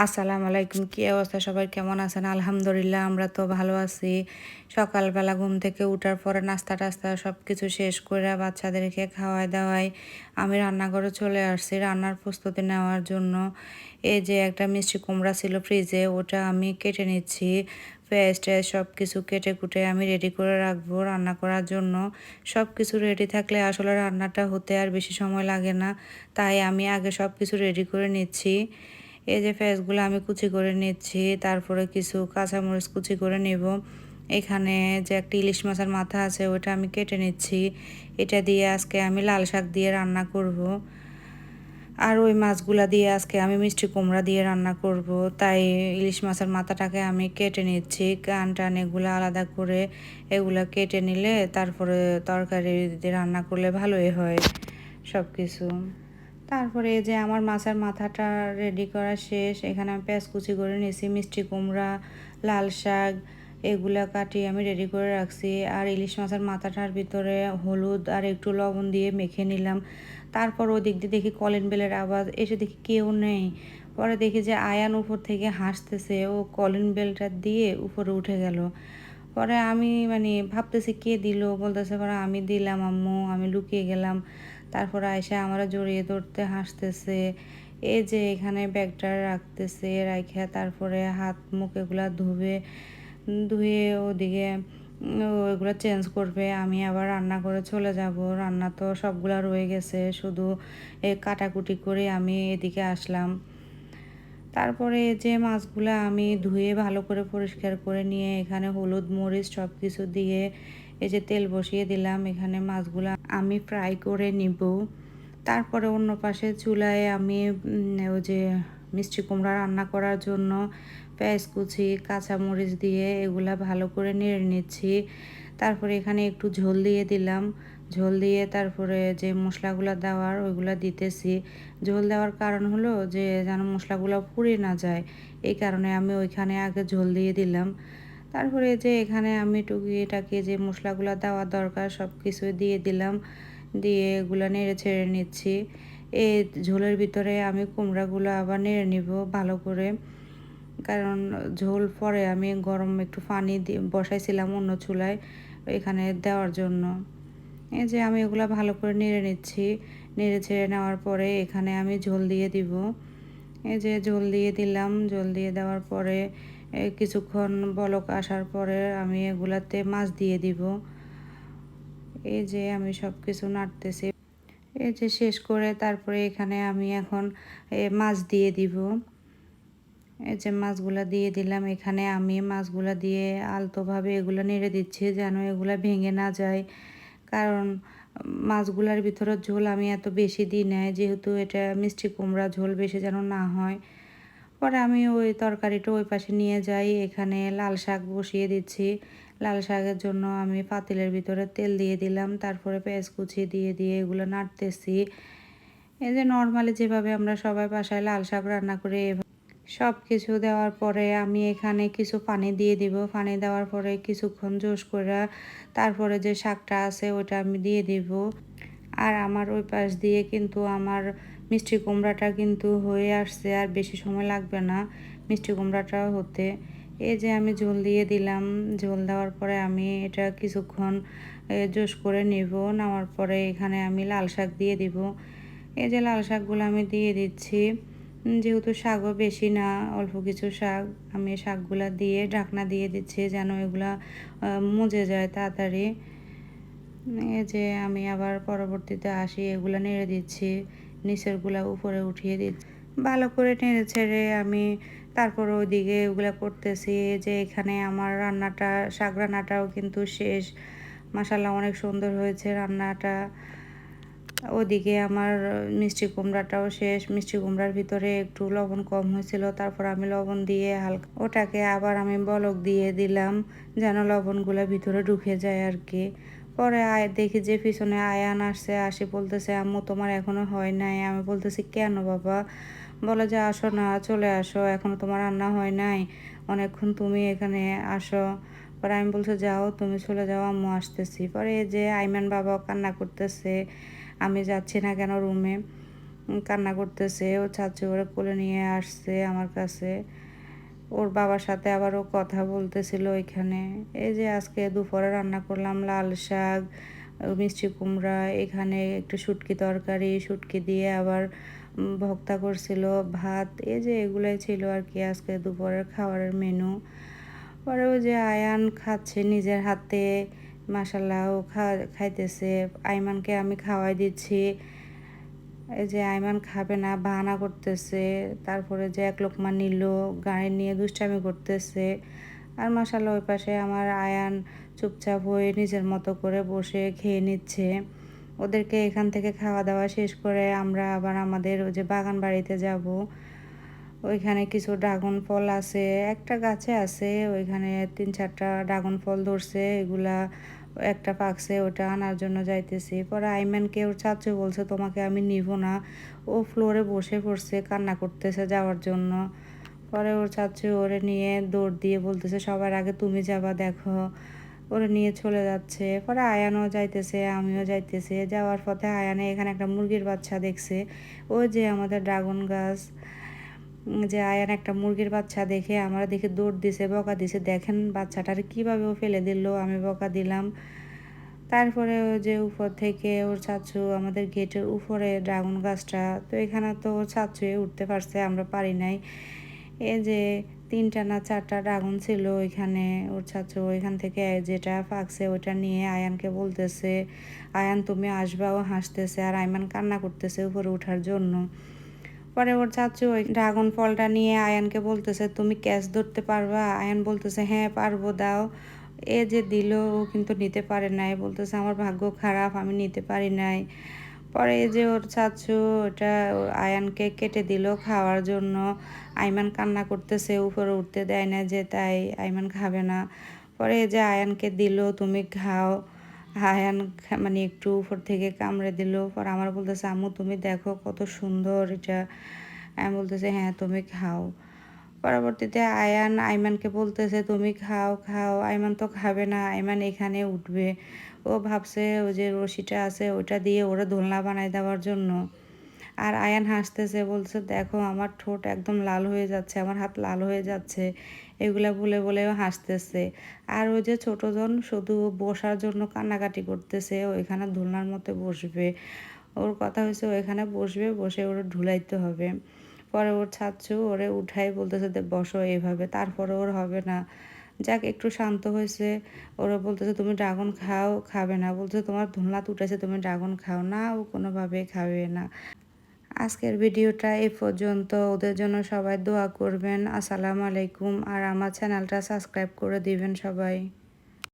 আসসালামু আলাইকুম। কি অবস্থা সবার, কেমন আছেন? আলহামদুলিল্লাহ আমরা তো ভালো আছি। সকালবেলা ঘুম থেকে উঠার পরে নাস্তা-টাস্তা সব কিছু শেষ করে বাচ্চাদেরকে খাওয়াই-দাওয়াই আমি রান্নাঘরে চলে আসছি রান্নার প্রস্তুতি নেওয়ার জন্য। এই যে একটা মিষ্টি কুমড়া ছিল ফ্রিজে, ওটা আমি কেটে নিচ্ছি। পেঁয়াজ-টেয়াজ সব কিছু কেটে-কুটে আমি রেডি করে রাখবো রান্না করার জন্য। সব কিছু রেডি থাকলে আসলে রান্নাটা হতে আর বেশি সময় লাগে না। তাই আমি আগে সব কিছু রেডি করে নিচ্ছি। এই যে পেঁয়াজগুলো আমি কুচি করে নিচ্ছি, তারপরে কিছু কাঁচামরিচ কুচি করে নেব। এখানে যে একটা ইলিশ মাছের মাথা আছে ওটা আমি কেটে নিচ্ছি। এটা দিয়ে আজকে আমি লাল শাক দিয়ে রান্না করব। আর ওই মাছগুলা দিয়ে আজকে আমি মিষ্টি কুমড়া দিয়ে রান্না করব। তাই ইলিশ মাছের মাথাটাকে আমি কেটে নিচ্ছি, কান টান এগুলো আলাদা করে এগুলো কেটে নিলে তারপরে তরকারি দিয়ে রান্না করলে ভালোই হয় সব কিছু। তারপরে এই যে আমার মাছের মাথাটা রেডি করা শেষ। এখানে আমি পেঁয়াজ কুচি করে নিয়েছি, মিষ্টি কুমড়া, লাল শাক এগুলা কাটিয়ে আমি রেডি করে রাখছি। আর ইলিশ মাছের মাথাটার ভিতরে হলুদ আর একটু লবণ দিয়ে মেখে নিলাম। তারপর ওদিক দিয়ে দেখি কলিং বেলের আওয়াজ, এসে দেখি কেউ নেই। পরে দেখি যে আয়ান উপর থেকে হাসতেছে, ও কলিং বেলটা দিয়ে উপরে উঠে গেল। পরে আমি ভাবতেছি কে দিল, বলতেছে পরে আমি দিলাম আম্মু, আমি লুকিয়ে গেলাম। তারপর আয়সা আমরা জড়িয়ে ধরতে হাসতেছে। এই যে এখানে ব্যাগটা রাখতেছে, রাইখা তারপরে হাত মুখ এগুলা ধুয়ে ওদিকে ওইগুলো চেঞ্জ করবে। আমি আবার রান্না করে চলে যাব। রান্না তো সবগুলা রয়ে গেছে, শুধু কাটাকুটি করে আমি এদিকে আসলাম। তারপরে যে মাছগুলা আমি ধুয়ে ভালো করে পরিষ্কার করে নিয়ে এখানে হলুদ মরিচ সব কিছু দিয়ে এই যে তেল বসিয়ে দিলাম। এখানে মাছগুলা আমি ফ্রাই করে নিব। তারপরে অন্য পাশে চুলায় আমি ওই যে মিষ্টি কুমড়া রান্না করার জন্য পেঁয়াজ কুচি কাঁচামরিচ দিয়ে এগুলা ভালো করে নেড়ে নিচ্ছি। তারপরে এখানে একটু ঝোল দিয়ে দিলাম। ঝোল দিয়ে তারপরে যে মশলাগুলো দেওয়ার ওইগুলা দিতেছি। ঝোল দেওয়ার কারণ হলো যে যেন মশলাগুলো পুড়ে না যায়, এই কারণে আমি ওইখানে আগে ঝোল দিয়ে দিলাম। তারপরে যে এখানে আমি টুকিটাকি যে মশলাগুলো দেওয়া দরকার সব কিছু দিয়ে দিলাম। দিয়ে এগুলো নেড়ে ছেড়ে নিচ্ছি। এই ঝোলের ভিতরে আমি কুমড়াগুলো আবার নেড়ে নিব ভালো করে, কারণ ঝোল পরে আমি গরম একটু পানি দিয়ে বসাইছিলাম অন্য চুলায় এখানে দেওয়ার জন্য। এই যে আমি এগুলো ভালো করে নেড়ে নিচ্ছি। নেড়ে ছেড়ে নেওয়ার পরে এখানে আমি ঝোল দিয়ে দিব। এই যে ঝোল দিয়ে দিলাম। ঝোল দিয়ে দেওয়ার পরে কিছুক্ষণ বলক আসার পরে আমি এগুলাতে মাছ দিয়ে দিব। এই যে আমি সব কিছু নাড়তেছি। এই যে শেষ করে তারপরে এখানে আমি এখন মাছ দিয়ে দিব। এই যে মাছগুলা দিয়ে দিলাম। এখানে আমি মাছগুলা দিয়ে আলতোভাবে এগুলো নেড়ে দিচ্ছি যেন এগুলা ভেঙে না যায়, কারণ মাছগুলার ভিতরে ঝোল আমি এত বেশি দিই নাই, যেহেতু এটা মিষ্টি কুমড়া, ঝোল বেশি যেন না হয়। পরে আমি ওই তরকারিটা ওই পাশে নিয়ে যাই। এখানে লাল শাক বসিয়ে দিচ্ছি। লাল শাকের জন্য আমি পাতিলের ভিতরে তেল দিয়ে দিলাম, তারপরে পেঁয়াজ কুচি দিয়ে এগুলো নাড়তেছি। এই যে নর্মালি যেভাবে আমরা সবাই বাসায় লাল শাক রান্না করি সব কিছু দেওয়ার পরে আমি এখানে কিছু পানি দিয়ে দিব। পানি দেওয়ার পরে কিছুক্ষণ জোশ করে তারপরে যে শাকটা আছে ওটা আমি দিয়ে দিব। আর আমার ওই পাশ দিয়ে কিন্তু আমার মিষ্টি কুমড়াটা কিন্তু হয়ে আসছে, আর বেশি সময় লাগবে না মিষ্টি কুমড়াটাও হতে। এই যে আমি ঝোল দিয়ে দিলাম। ঝোল দেওয়ার পরে আমি এটা কিছুক্ষণ জোশ করে নেব। নেওয়ার পরে এখানে আমি লাল শাক দিয়ে দিব। এই যে লাল শাকগুলো আমি দিয়ে দিচ্ছি। যেহেতু শাকও বেশি না, অল্প কিছু শাক, আমি শাকগুলা দিয়ে ঢাকনা দিয়ে দিচ্ছি যেন এগুলা মজে যায় তাড়াতাড়ি। এই যে আমি আবার পরবর্তীতে আসি এগুলা নেড়ে দিচ্ছি, নিচেরগুলা উপরে উঠিয়ে দিচ্ছি ভালো করে নেড়ে ছেড়ে আমি। তারপর ওইদিকে ওগুলা করতেছি। যে এখানে আমার রান্নাটা, শাক রান্নাটাও কিন্তু শেষ। মাশাল্লাহ অনেক সুন্দর হয়েছে রান্নাটা। ওদিকে আমার মিষ্টি কুমড়াটাও শেষ। মিষ্টি কুমড়ার ভিতরে একটু লবণ কম হয়েছিল, তারপর আমি লবণ দিয়ে হালকা ওটাকে আবার আমি বলক দিয়ে দিলাম যেন লবণগুলো ভিতরে ঢুকে যায় আর কি। পরে দেখি যে পিছনে আয়ান আসছে, আসি বলতেছে আম্মু তোমার এখনো হয় নাই। আমি বলতেছি কেন বাবা? বলে যে আসো না, চলে আসো, এখনো তোমার রান্না হয় নাই, অনেকক্ষণ তুমি এখানে আসো। পরে আমি বলছি যাও, তুমি চলে যাও, আম্মু আসতেছি। পরে এই যে আইমান বাবাও কান্না করতেছে, আমি যাচ্ছি না কেন রুমে। কান্না করতেছে। ওর চাচু ওরে কোলে নিয়ে আসছে আমার কাছে। ওর বাবার সাথে আবার ও কথা বলতেছিল ওইখানে। এই যে আজকে দুপুরে রান্না করলাম লাল শাক, মিষ্টি কুমড়া, এখানে একটু শুটকি তরকারি, শুটকি দিয়ে আবার ভর্তা করছিল, ভাত। এই যে এগুলাই ছিল আর কি আজকে দুপুরের খাবারের মেনু। পরে ওই যে আয়ান খাচ্ছে নিজের হাতে, মাশাল্লাহ ও খাইতেছে। আইমানকে আমি খাওয়াই দিচ্ছি। এই যে আইমান খাবে না, বাহানা করতেছে। তারপরে যে এক লোকমা নিল, গাড়ি নিয়ে দুষ্টামি করতেছে। আর মাশাল্লাহ ওই পাশে আমার আয়ান চুপচাপ হয়ে নিজের মতো করে বসে খেয়ে নিচ্ছে। ওদেরকে এখান থেকে খাওয়া দাওয়া শেষ করে আমরা আবার আমাদের ওই যে বাগান বাড়িতে যাব। ওইখানে কিছু ড্রাগন ফল আছে, একটা গাছে আছে, ওইখানে 3-4টা ড্রাগন ফল ধরছে। এগুলা একটা পাকছে, ওটা আনার জন্য যাইতেছি। পরে আইম্যানকে ওর চাচু বলছে তোমাকে আমি নিব না। ও ফ্লোরে বসে পড়ছে, কান্না করতেছে যাওয়ার জন্য। পরে ওর চাচু ওরে নিয়ে দৌড় দিয়ে বলতেছে সবার আগে তুমি যাবা, দেখো। ওরে নিয়ে চলে যাচ্ছে। পরে আয়ানও যাইতেছে, আমিও যাইতেছি। যাওয়ার পথে আয়ানে এখানে একটা মুরগির বাচ্চা দেখছে। ওই যে আমাদের ড্রাগন গাছ, যে আয়ান একটা মুরগির বাচ্চা দেখে আমরা দেখে দৌড় দিছে, বকা দিছে। দেখেন বাচ্চাটার কীভাবে ও ফেলে দিল, আমি বকা দিলাম। তারপরে ও যে উপর থেকে ওর চাচু আমাদের গেটের উপরে ড্রাগন গাছটা, তো এখানে তো ওর চাচু উঠতে পারছে, আমরা পারি নাই। এই যে 3টা না 4টা ড্রাগন ছিল ওইখানে। ওর চাচু ওইখান থেকে যেটা পাকছে ওইটা নিয়ে আয়ানকে বলতেছে আয়ান তুমি আসবা। ও হাসতেছে আর আইমান কান্না করতেছে উপরে ওঠার জন্য। পরে ওর চাচু ওই ড্রাগন ফলটা নিয়ে আয়ানকে বলতেছে তুমি ক্যাচ ধরতে পারবা? আয়ান বলতেছে হ্যাঁ পারবো, দাও। এ যে দিল, ও কিন্তু নিতে পারে নাই, বলতেছে আমার ভাগ্য খারাপ, আমি নিতে পারি নাই। পরে এই যে ওর চাচু ওটা আয়ানকে কেটে দিল খাওয়ার জন্য। আইমান কান্না করতেছে, উপরে উঠতে দেয় না যে, তাই আইমান খাবে না। পরে এই যে আয়ানকে দিল তুমি খাও। আয়ান মানে একটু উপর থেকে কামড়ে দিল। পর আমার বলতেছে আম্মু তুমি দেখো কত সুন্দর এটা। আমি বলতেছে হ্যাঁ তুমি খাও। পরবর্তীতে আয়ান আইমানকে বলতেছে তুমি খাও খাও। আইমান তো খাবে না, আইমান এখানে উঠবে। ও ভাবছে ওই যে রশিটা আছে ওটা দিয়ে ওরা দোলনা বানায় দেওয়ার জন্য। আর আয়ান হাসতেছে, বলছে দেখো আমার ঠোঁট একদম লাল হয়ে যাচ্ছে, আমার হাত লাল হয়ে যাচ্ছে। এগুলা বলে বলেও হাসতেছে। আর ওই যে ছোটজন শুধু বসার জন্য কান্নাকাটি করতেছে, ওইখানে দোলনার মধ্যে বসবে। ওর কথা হয়েছে ওইখানে বসবে, বসে ওর ঢুলাইতে হবে। পরে ওর ছাচ্ছু ওরে উঠাই বলতেছে বসো এভাবে, তারপরে ওর হবে না। যাক একটু শান্ত হয়েছে। ওরা বলতেছে তুমি ড্রাগন খাও, খাবে না। বলতেছে তোমার ধুমলাত উঠেছে, তুমি ড্রাগন খাও না। ও কোনোভাবে খাবে না। আজকের ভিডিওটা এই পর্যন্ত। ওদের জন্য সবাই দোয়া করবেন। আসসালামু আলাইকুম। আর আমার চ্যানেলটা সাবস্ক্রাইব করে দিবেন সবাই।